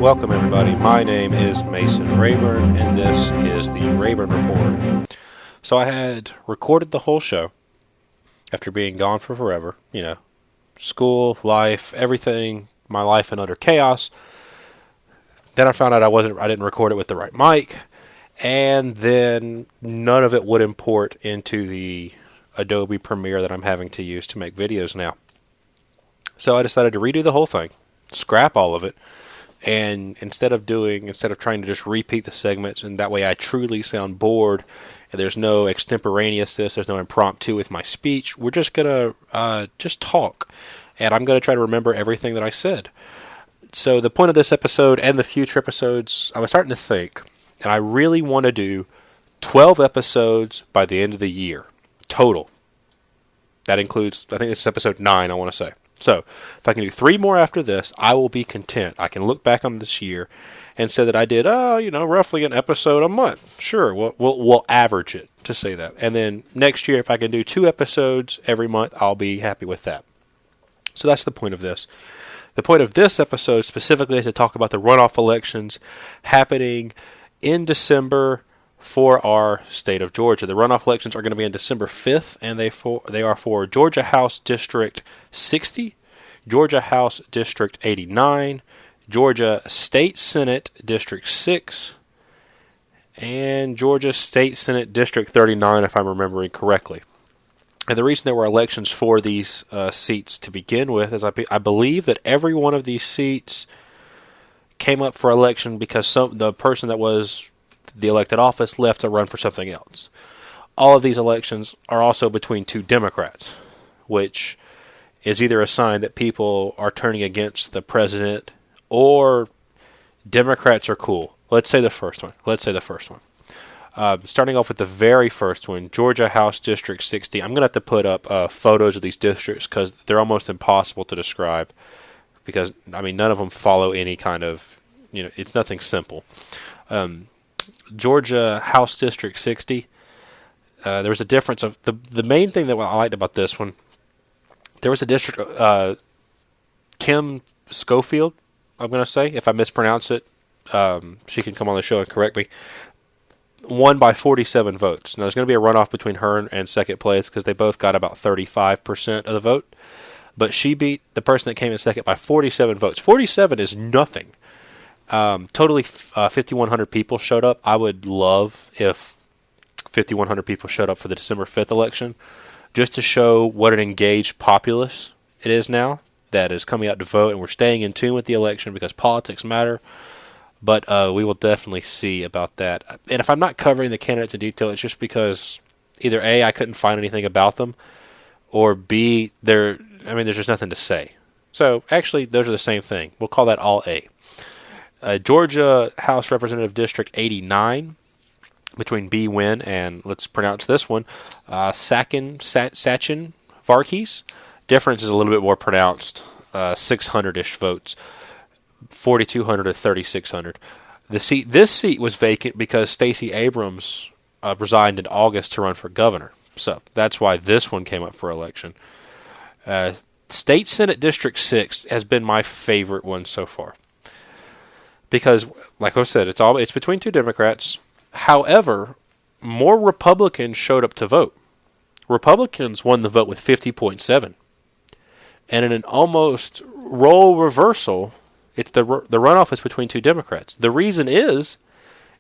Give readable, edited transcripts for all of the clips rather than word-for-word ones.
Welcome, everybody. My name is Mason Rayburn, and this is the Rayburn Report. So I had recorded the whole show after being gone for forever. School, life, everything, my life in utter chaos. Then I found out I didn't record it with the right mic, and then none of it would import into the Adobe Premiere that I'm having to use to make videos now. So I decided to redo the whole thing, scrap all of it. And instead of trying to just repeat the segments, and that way I truly sound bored, and there's no extemporaneousness, there's no impromptu with my speech, we're just going to just talk. And I'm going to try to remember everything that I said. So the point of this episode and the future episodes, I was starting to think, and I really want to do 12 episodes by the end of the year, total. That includes, I think this is episode 9, I want to say. So, if I can do 3 more after this, I will be content. I can look back on this year and say that I did, roughly an episode a month. Sure, we'll average it to say that. And then next year, if I can do 2 episodes every month, I'll be happy with that. So that's the point of this. The point of this episode specifically is to talk about the runoff elections happening in December for our state of Georgia. The runoff elections are going to be on December 5th, and they are for Georgia House District 60, Georgia House District 89, Georgia State Senate District 6, and Georgia State Senate District 39, if I'm remembering correctly. And the reason there were elections for these seats to begin with is I believe that every one of these seats came up for election because the person that was the elected office left to run for something else. All of these elections are also between 2 Democrats, which is either a sign that people are turning against the president or Democrats are cool. Let's say the first one. Starting off with the very first one, Georgia House District 60. I'm going to have to put up photos of these districts because they're almost impossible to describe because, none of them follow any kind of, it's nothing simple. Georgia House District 60, there was a difference of the main thing that I liked about this one. There was a district, Kim Schofield, I'm going to say, if I mispronounce it, she can come on the show and correct me, won by 47 votes. Now there's going to be a runoff between her and second place because they both got about 35% of the vote, but she beat the person that came in second by 47 votes. 47 is nothing. Totally 5,100 people showed up. I would love if 5,100 people showed up for the December 5th election just to show what an engaged populace it is now that is coming out to vote, and we're staying in tune with the election because politics matter. But we will definitely see about that. And if I'm not covering the candidates in detail, it's just because either A, I couldn't find anything about them, or B, there's just nothing to say. So actually, those are the same thing. We'll call that all A. Georgia House Representative District 89 between B. Wynn and, let's pronounce this one, Sachin Varkes. Difference is a little bit more pronounced, 600-ish votes, 4,200 to 3,600. This seat was vacant because Stacey Abrams resigned in August to run for governor. So that's why this one came up for election. State Senate District 6 has been my favorite one so far. Because, like I said, it's between 2 Democrats. However, more Republicans showed up to vote. Republicans won the vote with 50.7. And in an almost role reversal, it's the runoff is between 2 Democrats. The reason is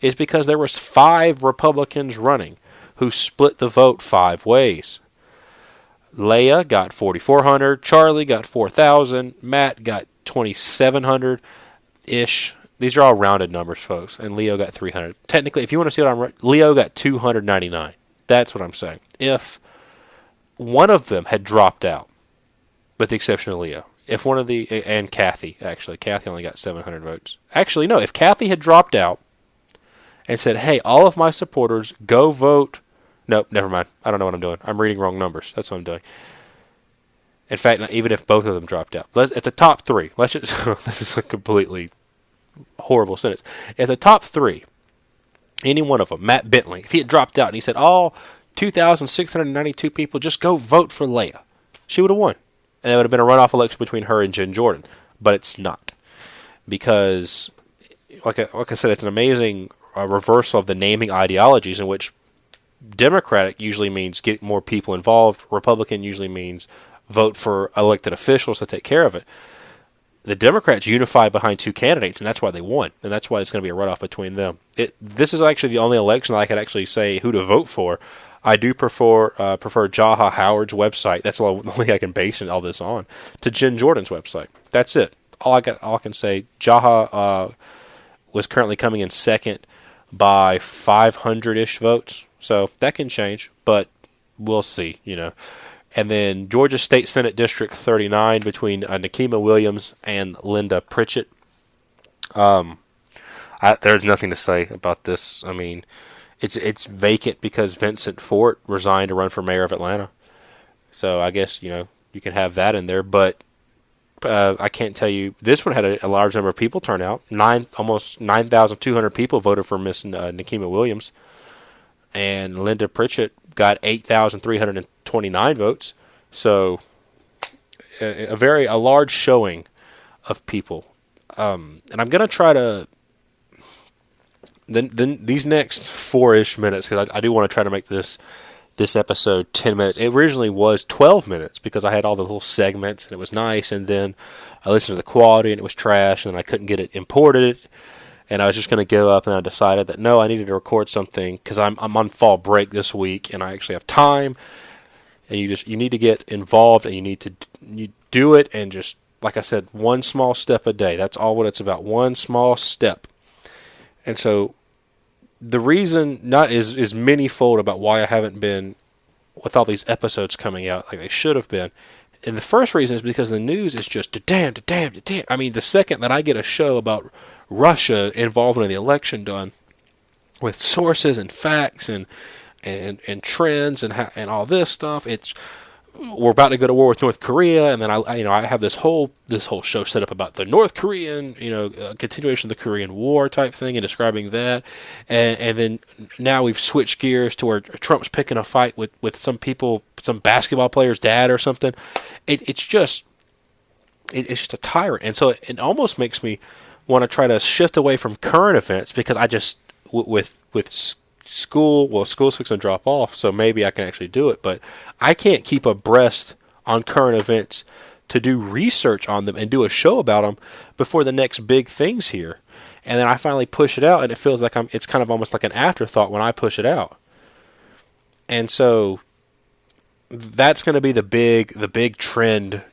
because there was 5 Republicans running who split the vote 5 ways. Leah got 4,400, Charlie got 4,000, Matt got 2,700-ish. These are all rounded numbers, folks, and Leo got 300. Technically, if you want to see what I'm right, Leo got 299. That's what I'm saying. If one of them had dropped out, with the exception of Leo, and Kathy, actually. Kathy only got 700 votes. Actually, no, if Kathy had dropped out and said, hey, all of my supporters, go vote. Nope, never mind. I don't know what I'm doing. I'm reading wrong numbers. That's what I'm doing. In fact, even if both of them dropped out. At the top 3, let's just, this is a completely horrible sentence. At the top 3, any one of them, Matt Bentley, if he had dropped out and he said, all 2,692 people, just go vote for Leah, she would have won. And it would have been a runoff election between her and Jen Jordan. But it's not. Because like I said, it's an amazing reversal of the naming ideologies in which Democratic usually means get more people involved. Republican usually means vote for elected officials to take care of it. The Democrats unified behind two candidates, and that's why they won, and that's why it's going to be a runoff between them. This is actually the only election that I could actually say who to vote for. I do prefer Jaha Howard's website. That's the only I can base all this on. To Jen Jordan's website. That's it. All I can say. Jaha was currently coming in second by 500-ish votes, so that can change, but we'll see. And then Georgia State Senate District 39 between Nikema Williams and Linda Pritchett. There's nothing to say about this. I mean, it's vacant because Vincent Fort resigned to run for mayor of Atlanta. So I guess, you can have that in there. But I can't tell you. This one had a large number of people turn out. Almost 9,200 people voted for Miss Nikema Williams. And Linda Pritchett got 8,329 votes. So a large showing of people. And I'm going to try to then these next 4-ish minutes, because I do want to try to make this episode 10 minutes. It originally was 12 minutes because I had all the little segments and it was nice, and then I listened to the quality and it was trash, and I couldn't get it imported, and I was just going to give up, and I decided that no, I needed to record something because I'm on fall break this week and I actually have time, and you need to get involved, and you do it, and just like I said, one small step a day. That's all what it's about, one small step. And so the reason not is manyfold about why I haven't been with all these episodes coming out like they should have been. And the first reason is because the news is just damn. I mean, the second that I get a show about Russia involvement in the election done with sources and facts and trends and all this stuff, we're about to go to war with North Korea, and then I have this whole show set up about the North Korean, continuation of the Korean War type thing, and describing that, and then now we've switched gears to where Trump's picking a fight with some people, some basketball player's dad or something. It's just a tyrant, and so it almost makes me want to try to shift away from current events, because I just with school's fixing to drop off, so maybe I can actually do it, but I can't keep abreast on current events to do research on them and do a show about them before the next big things here. And then I finally push it out, and it feels like it's kind of almost like an afterthought when I push it out. And so that's going to be the big trend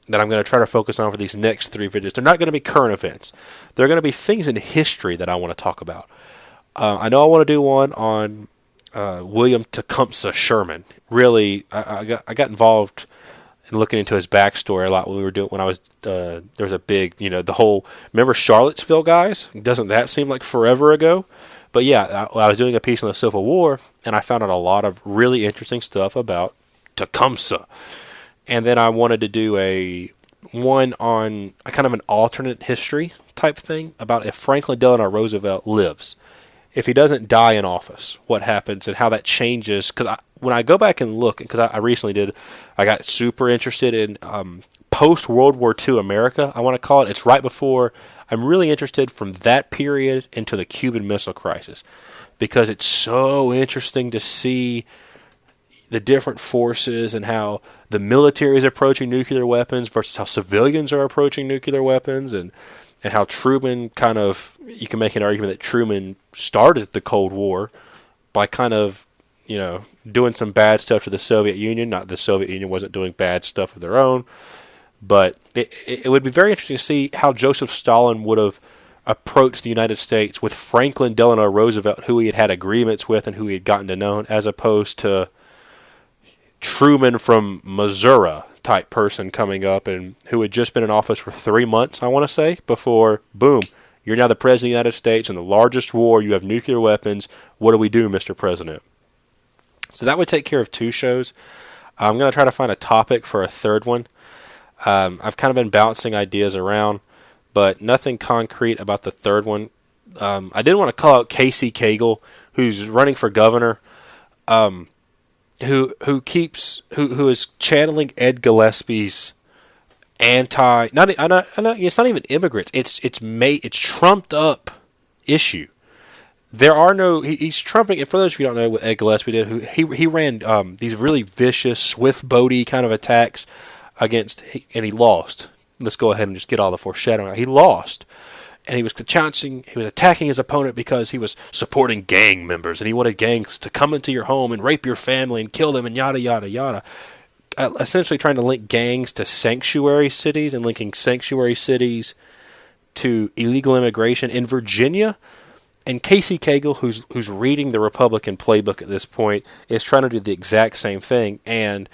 that I'm going to try to focus on for these next 3 videos. They're not going to be current events. They're going to be things in history that I want to talk about. I know I want to do one on William Tecumseh Sherman. Really, I got involved in looking into his backstory a lot when I was there was a big, the whole, remember Charlottesville, guys? Doesn't that seem like forever ago? But yeah, I was doing a piece on the Civil War, and I found out a lot of really interesting stuff about Tecumseh. And then I wanted to do one on a kind of an alternate history type thing about if Franklin Delano Roosevelt lives. If he doesn't die in office, what happens and how that changes? Because when I go back and look, because I recently I got super interested in post-World War II America, I want to call it. It's right before, I'm really interested from that period into the Cuban Missile Crisis, because it's so interesting to see the different forces and how the military is approaching nuclear weapons versus how civilians are approaching nuclear weapons, and how Truman you can make an argument that Truman started the Cold War by kind of, doing some bad stuff to the Soviet Union. Not the Soviet Union wasn't doing bad stuff of their own, but it would be very interesting to see how Joseph Stalin would have approached the United States with Franklin Delano Roosevelt, who he had agreements with and who he had gotten to know, as opposed to Truman from Missouri type person coming up, and who had just been in office for 3 months, I want to say, before, boom, you're now the President of the United States in the largest war, you have nuclear weapons, what do we do, Mr. President? So that would take care of 2 shows. I'm going to try to find a topic for a third one. I've kind of been bouncing ideas around, but nothing concrete about the third one. I did want to call out Casey Cagle, who's running for governor, who is channeling Ed Gillespie's it's not even immigrants. It's trumped up issue. There are no. He's trumping. And for those of you who don't know what Ed Gillespie did, he ran these really vicious, swift boaty kind of attacks and he lost. Let's go ahead and just get all the foreshadowing out. He lost, and he was attacking his opponent because he was supporting gang members, and he wanted gangs to come into your home and rape your family and kill them and yada yada yada. Essentially trying to link gangs to sanctuary cities and linking sanctuary cities to illegal immigration in Virginia. And Casey Cagle, who's reading the Republican playbook at this point, is trying to do the exact same thing. And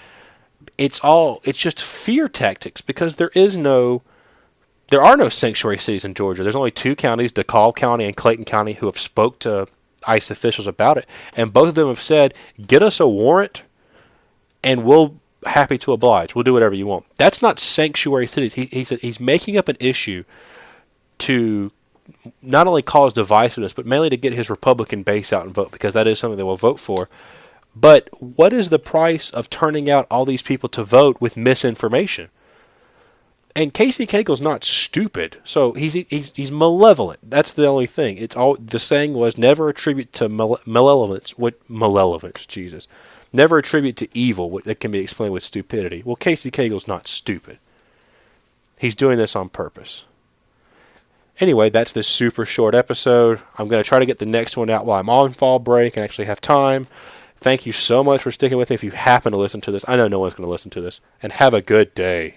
it's just fear tactics, because there are no sanctuary cities in Georgia. There's only 2 counties, DeKalb County and Clayton County, who have spoke to ICE officials about it. And both of them have said, get us a warrant and we'll happy to oblige. We'll do whatever you want. That's not sanctuary cities. He's making up an issue to not only cause divisiveness, but mainly to get his Republican base out and vote, because that is something they will vote for. But what is the price of turning out all these people to vote with misinformation? And Casey Cagle's not stupid, so he's malevolent. That's the only thing. It's all the saying was, never attribute to malevolence. Jesus, never attribute to evil what that can be explained with stupidity. Well, Casey Cagle's not stupid. He's doing this on purpose. Anyway, that's this super short episode. I'm going to try to get the next one out while I'm on fall break and actually have time. Thank you so much for sticking with me if you happen to listen to this. I know no one's going to listen to this. And have a good day.